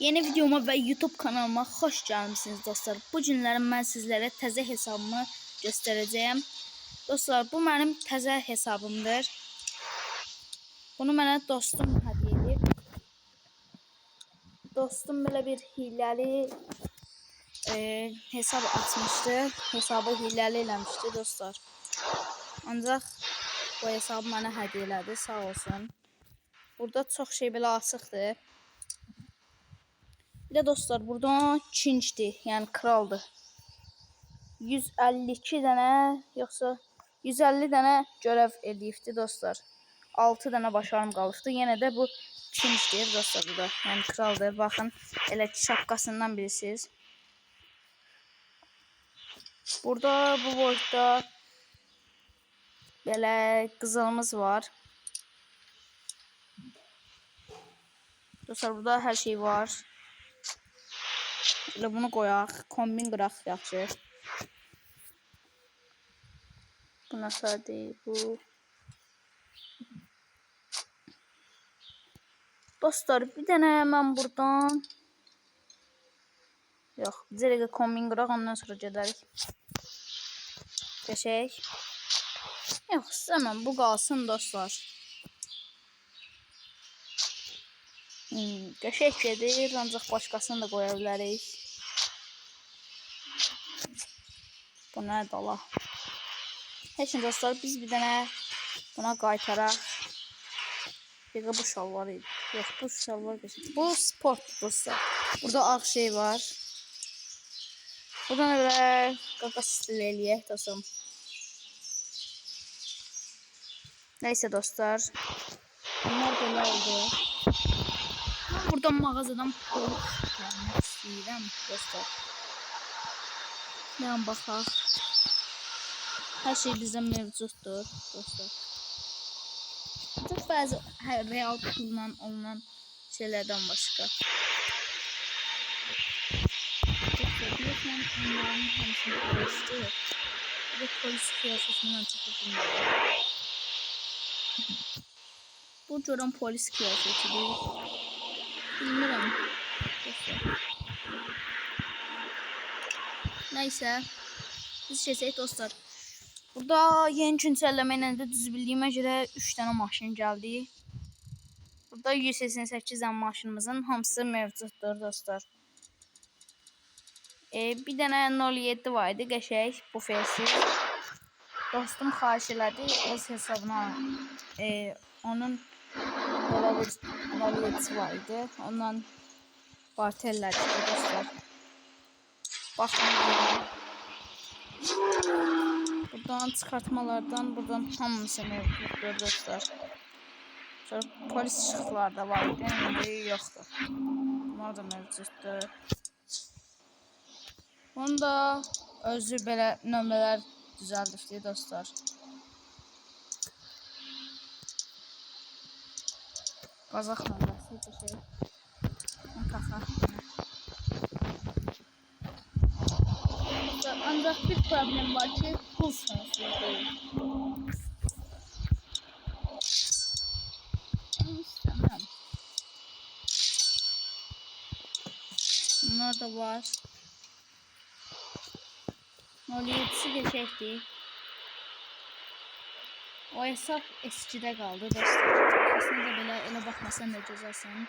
Yeni videoma və YouTube kanalıma xoş gəlmisiniz dostlar. Bu günlərim mən sizlərə təzə hesabımı göstərəcəyəm. Dostlar, bu mənim təzə hesabımdır. Bunu mənə dostum hədiyyə edib. Dostum belə bir hiləli hesab açmışdı. Hesabı hiləli eləmişdi dostlar. Ancaq bu hesabı mənə hədiyyə elədi, sağ olsun. Burada çox şey belə açıqdır. Bir de dostlar buradan Çinçdir, yəni kraldır. 152 dənə yoxsa 150 dənə görev eləyibdi dostlar. 6 dənə başarım qalıbdı. Yenə də bu Çinçdir dostlar burada. Yəni kraldır. Baxın, elə şapkasından bilirsiniz. Burada bu boyutda belə qızılımız var. Dostlar burada hər şey var. Elə bunu qoyaq, kombin qıraq yaxşı. Bu nəsədir, bu. Dostlar, bir dənə mən buradan yox, bizə kombin qıraq, ondan sonra gedərik. Keçək. Yox, istəməm, bu qalsın dostlar. Qəşəng gedir, ancaq başqasını da qoya bilərik. Bu nədir Allah? Heç nə dostlar, biz bir dənə buna qaytaraq. Bu şalvar idi. Yox, bu şalvar qəşəng. Bu sport dostlar. Burada ağ şey var. Buradan belə qaka stil eləyək dostum. Neyse dostlar. Bunlar belə oldu. Buradan mağazadan polis almaq istəyirəm dostlar. Yan baxaq. Hər şey bizdə mövcuddur dostlar. Çox bəzi real pulla olunan şeylərdən başqa. Bilirsən, onların hamısını polisdir. Bu polis kıyafetindən çıxıb bilmirəm. Bu görən polis kıyafetidir. Bilmirəm. Neyse. Biz keçək dostlar. Burada yeni güncəlləmə ilə də düz bildiyimə görə 3 dənə maşın gəldi. Burada 188 dənə maşınımızın hamısı mövcuddur dostlar. Bir dənə 07 var idi, qəşəng bu versi. Dostum xahiş elədi öz hesabına. Onun belə bir 07 var idi. Ondan barterlədik dostlar. Baxın. Buradan çıxartmalardan buradan hamısı mövcuddur dostlar. Sonra polis işıqları da var idi, indi yoxdur. Bunlar da mövcuddur. Bunun da özü belə nömrələr düzəldibdi dostlar. Qazaq nömrəsi bir şey. Taxaq. Ancaq bir problem var ki, pul sonsuz değil. İstemem. Bunlar da var. 07'si geçecekti. O hesap eskidə qaldı dostlar. Kesinlikle belə elə baxmasan da gözəlsən.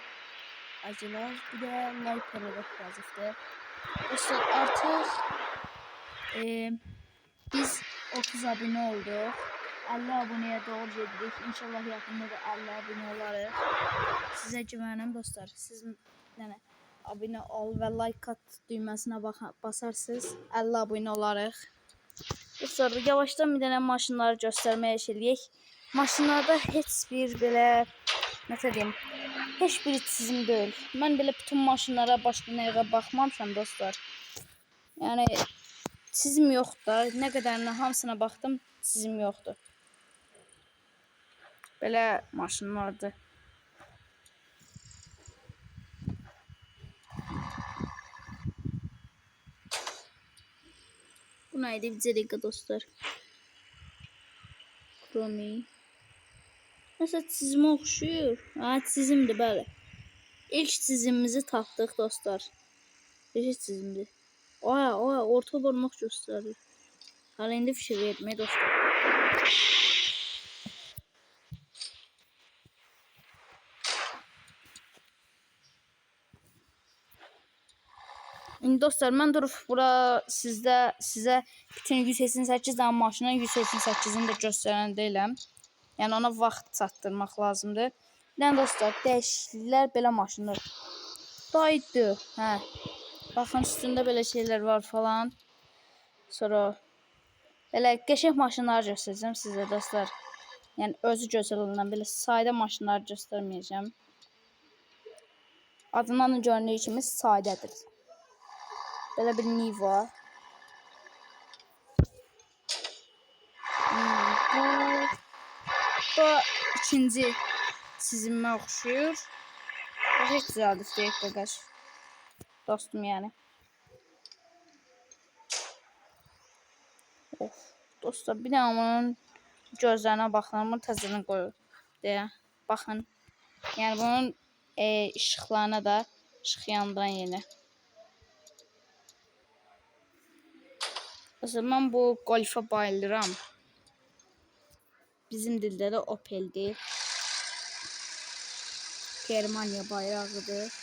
Acılar. Bir de like paragraf yazıbdı. Dostlar artıq biz 30 abone olduq. 50 aboneye doğru gedirik. İnşallah yaxında da 50 abone olarıq. Sizə güvənəm dostlar. Siz yəni abone ol və like at düyməsinə basarsınız. 50 abone olarıq. Dostlar yavaşdan bir dənə maşınları göstərməyə eləyək. Maşınlarda heç bir belə nə deyim, heç biri çizim deyil. Mən belə bütün maşınlara başqa nəyə baxmamışam dostlar. Yəni çizim yoxdur. Nə qədərinə hamısına baxdım, çizim yoxdur. Belə maşınlardır. Bu nə idi? Bir dəqiqə dostlar. Kromi. Nəsə çizimə oxşuyur. Ha, çizimdir bəli. İlk çizimimizi tapdıq dostlar. Beşik çizimdi. Oya orta barmaq göstərir. Hala indi fikir verməyə dostlar. İndi dostlar mən durub bura sizə bütün 188 dənə maşının 188-ini də göstərən deyiləm. Yəni ona vaxt çatdırmaq lazımdır. Yəni dostlar dəyişikliklər belə maşınlar. Daydı. Hə. Baxın üstündə belə şeylər var falan. Sonra belə qəşəng maşınları göstərəcəm sizə dostlar. Yəni özü gözəl olan belə sadə maşınları göstərməyəcəm. Adından göründüyü kimi sadədir. Belə bir Niva. Bu ikinci çizimə oxşuyur. Heç güzeldir deyək qaqaş. Dostum yəni. Of, dostlar bir də onun gözlərinə baxın. Bunu təzədən qoyur deyə. Baxın. Yəni bunun işıqlarına da işıq yandıran yeni. Mesela mən bu Golf'a bayılıram. Bizim dildə də Opel'dir. Germaniya bayrağıdır.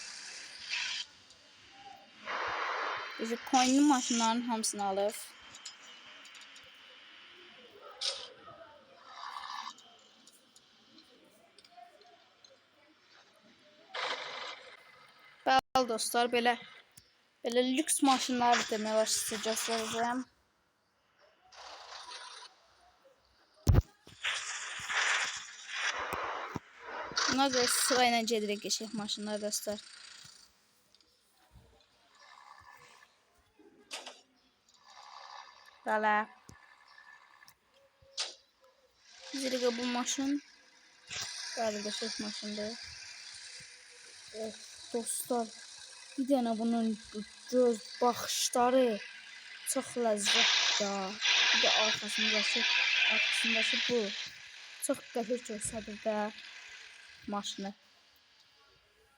Biz coinli maşınların hamısını alıb. Bəli dostlar, belə lüks maşınlar demək olar sizə göstərəcəm. Bunlar da sırayla gedirik geçək maşınlar dostlar. Belə. Zirga bu maşın. Bəli geçək maşındır. Of dostlar. Bir dənə bunun göz baxışları çox ləzzətli. Bir də arkasındakı bu. Çox qəşəng göstərir də maşını.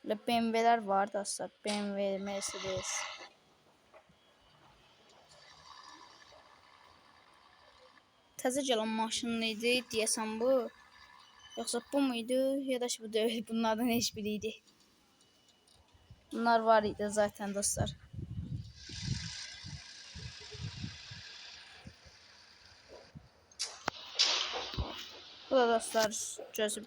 Belə BMW'lər var dostlar. BMW, Mercedes. Təzə gələn maşın idi deyəsən bu. Yoxsa bu muydu? Ya da ki bu deyil. Bunlardan heç biri idi. Bunlar var idi zaten dostlar. Bu da dostlar gözüm.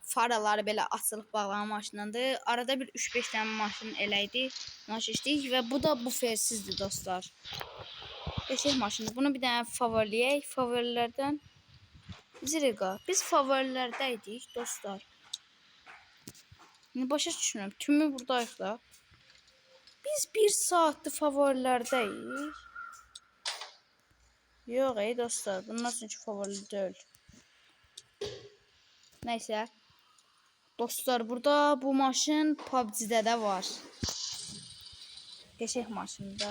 Faraları belə açılıb bağlanan maşınındır. Arada bir 3-5 dənə maşın eləydi. Naşişdik və bu da bu fersizdir dostlar. Qəşəng maşındır. Bunu bir dənə favoriləyək. Favorilərdən Zirga. Biz favorilərdəydik dostlar. Başa düşmürəm. Tümü buradayıq da. Biz 1 saatdir favorilərdəyik. Yox dostlar. Bunlar çünki favorili deyil. Neyse. Dostlar burada bu maşın PUBG'də də var. Qəşəng maşında.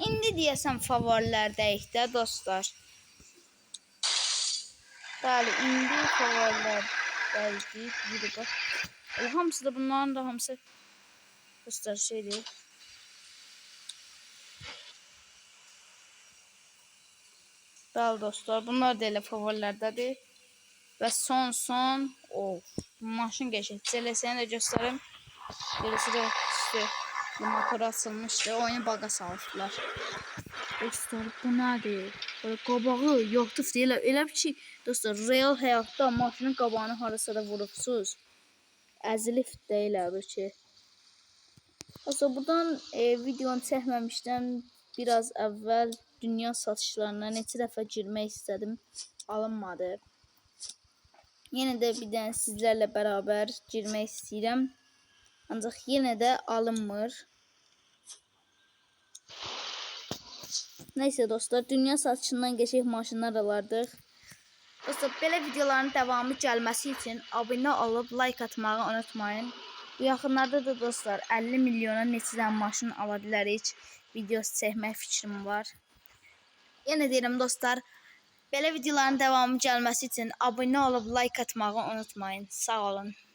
İndi deyəsən favorilərdəyik də dostlar. Bəli, indi favorilərdəyik. Hamısı da bunların da hamısı dostlar şeydir. Bəli dostlar, bunlar da elə favorilərdədir. Və son maşın qəşəng. CLS-ni də göstərim. CLS də işte motoru açılmışdı. Oyunu baqa salmışlar. Dostlar bu nədir? Böyle qabağı yoxdur deyil. Elə bir ki dostlar real həyatda maşının qabağını harasa da vurubsuz. Əzilib deyil bu ki. Dostlar buradan videonu çəkməmişdən biraz əvvəl dünya satışlarına neçə dəfə girmək istədim. Alınmadı. Yenə də bir dənə sizlərlə bərabər girmək istəyirəm. Ancaq yenə də alınmır. Neyse dostlar, dünya satışından qəşəng maşınlar alardıq. Dostlar, belə videoların davamı gəlməsi üçün abunə olub like atmağı unutmayın. Bu yaxınlarda da dostlar 50 milyona neçə dənə maşın ala bilərik. Videosu çəkmək fikrim var. Yenə deyirəm dostlar, belə videoların davamı gəlməsi üçün abunə olub like atmağı unutmayın. Sağ olun.